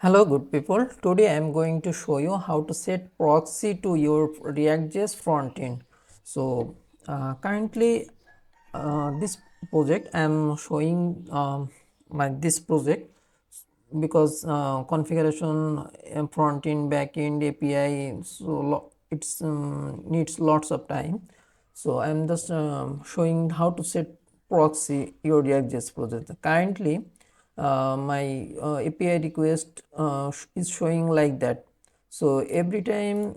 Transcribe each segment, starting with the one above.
Hello good people, today I am going to show you how to set proxy to your React.js frontend. So currently this project I am showing this project because configuration frontend, backend, API, so it's needs lots of time. So I am just showing how to set proxy your React.js project. Currently my API request is showing like that. So every time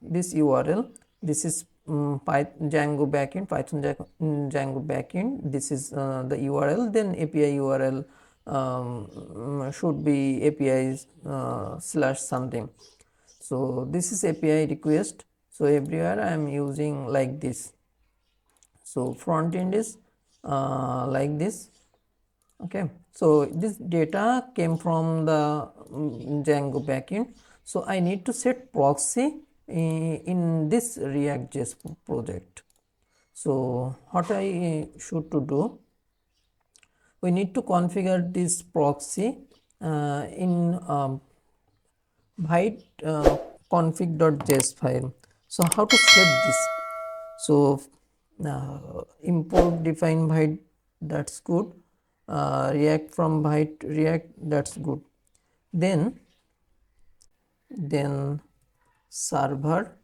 this URL, this is Python Django backend, Django backend. This is the URL. Then API URL should be APIs slash something. So this is API request. So everywhere I am using like this. So front end is like this. Okay, so this data came from the Django backend. So I need to set proxy in this React.js project. So what I should to do, we need to configure this proxy in byte config.js file. So how to set this? So import define byte, that's good. React from byte react, that's good. Then server,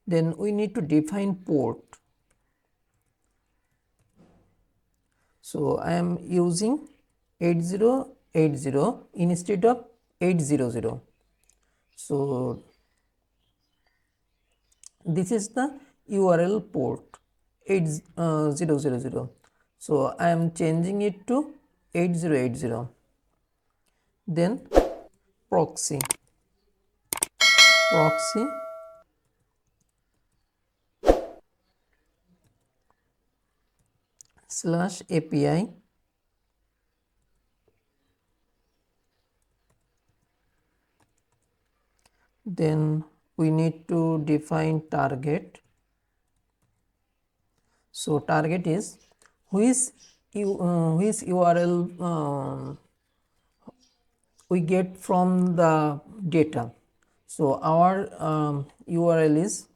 then we need to define port. So I am using 8080 instead of 800. So this is the URL port 8000. So I am changing it to 8080. Then proxy slash API, then we need to define target. So target is which URL we get from the data. So our URL is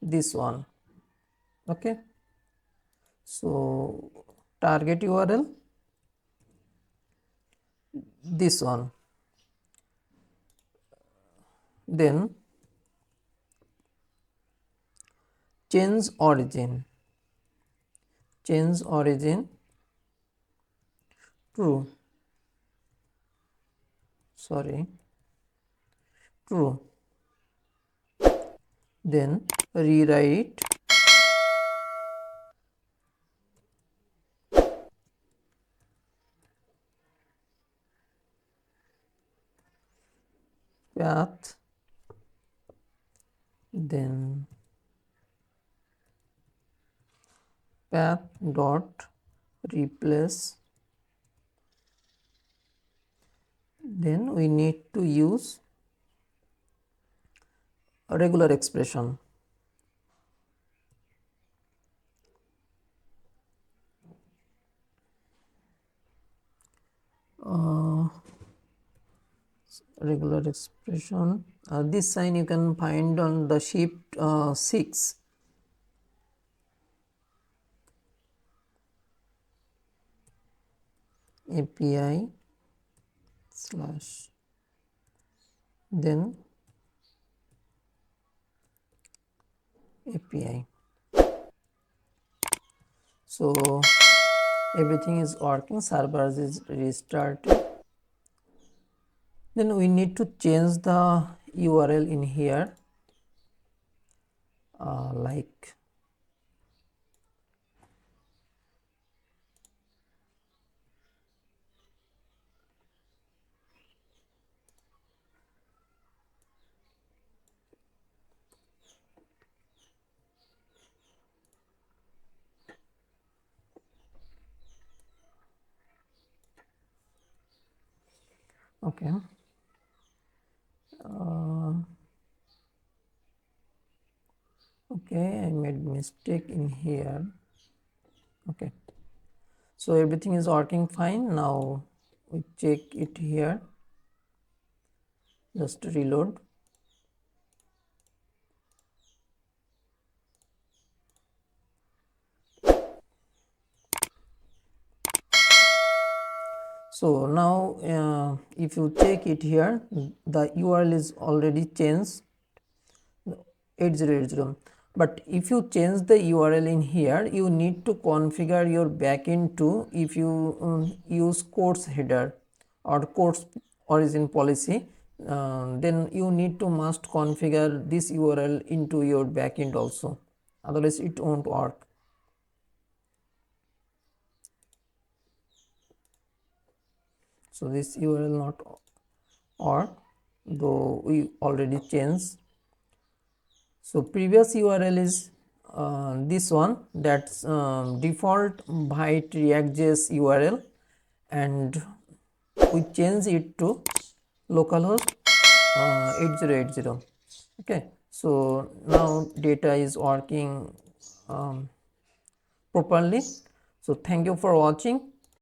this one. Okay, so target URL this one. Then change origin true, true. Then rewrite path, then path dot replace. Then we need to use a regular expression. Regular expression, this sign you can find on the sheet 6. API slash, then API. So everything is working, server is restarted. Then we need to change the URL in here, like okay. Okay, Okay, I made mistake in here. Okay, so everything is working fine. Now we check it here, just reload. So now if you check it here, the URL is already changed 8080, but if you change the URL in here, you need to configure your backend too. If you use course header or course origin policy, then you need to must configure this URL into your backend also, otherwise it won't work. So this URL not work, though we already changed. So previous URL is this one, that's default byte React.js URL, and we change it to localhost 8080. Okay, so now data is working properly. So thank you for watching.